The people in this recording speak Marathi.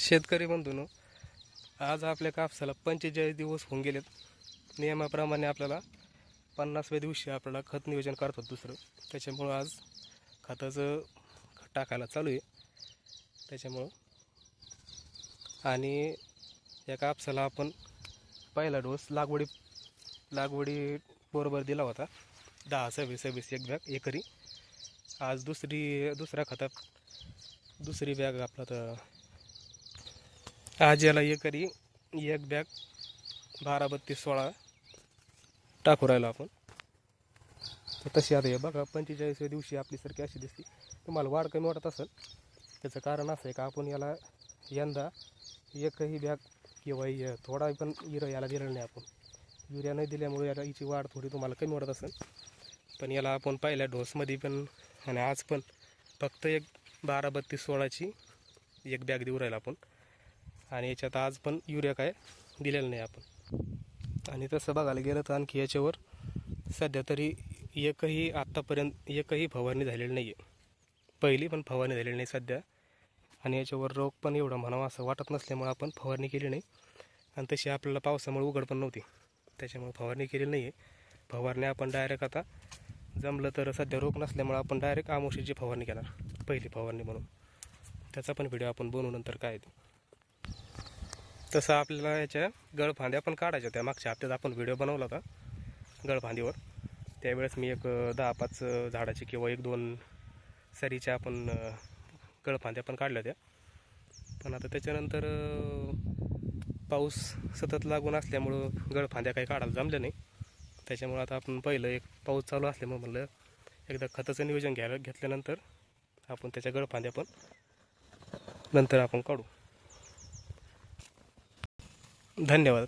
शेतकरी बंधूंनो, आज आपल्या कापसाला 45 दिवस होऊन गेलेत. नियमाप्रमाणे आपल्याला 50व्या दिवशी आपल्याला खत नियोजन करतात दुसरं. त्याच्यामुळं आज खताचं टाकायला चालू आहे. त्याच्यामुळं आणि या कापसाला आपण पहिला डोस लागवडी बरोबर दिला होता 10-26 एक बॅग एकरी. आज दुसऱ्या खतात दुसरी बॅग आपला तर आज याला एकरी एक बॅग 12-32-16 टाकू राहिलो आपण. तर तशी आता हे बघा 45व्या दिवशी आपलीसारखी अशी दिसते. तुम्हाला वाढ कमी वाटत असेल, त्याचं कारण असं आहे का आपण याला यंदा एकही बॅग किंवा थोडा पण याला दिलेला नाही आपण. युरिया नाही दिल्यामुळे याला हिची वाढ थोडी तुम्हाला कमी वाटत असेल. पण याला आपण पहिल्या डोसमध्ये पण आणि आज पण फक्त एक 12-32-16ची एक बॅग देऊ राहिला आपण. आणि याच्यात आज पण युरिया काय दिलेलं नाही आपण. आणि तसं बघायला गेलं तर आणखी याच्यावर सध्या तरी आत्तापर्यंत एकही फवारणी झालेली नाही आहे. पहिली पण फवारणी झालेली नाही सध्या. आणि याच्यावर रोग पण एवढा म्हणावा असं वाटत नसल्यामुळे आपण फवारणी केली नाही. आणि तशी आपल्याला पावसामुळे उघड पण नव्हती, त्याच्यामुळे फवारणी केलेली नाही आहे. फवारणी आपण डायरेक्ट आता जमलं तर सध्या रोग नसल्यामुळे आपण डायरेक्ट आमोशीची फवारणी केणार, पहिली फवारणी म्हणून. त्याचा पण व्हिडिओ आपण बनवू नंतर काय ते. तसं आपल्याला याच्या गळफांद्या पण काढायच्या. त्या मागच्या हप्त्यात आपण व्हिडिओ बनवला होता गळफांदीवर. त्यावेळेस मी एक 10-5 झाडाची किंवा 1-2 सरीच्या आपण गळफांद्या पण काढल्या होत्या. पण आता त्याच्यानंतर पाऊस सतत लागून असल्यामुळं गळफांद्या काही काढायला जमल्या नाही. त्याच्यामुळं आता आपण पहिलं एक पाऊस चालू असल्यामुळे म्हणलं एकदा खताचं नियोजन घेतल्यानंतर आपण त्याच्या गळफांद्या पण नंतर आपण काढू. धन्यवाद.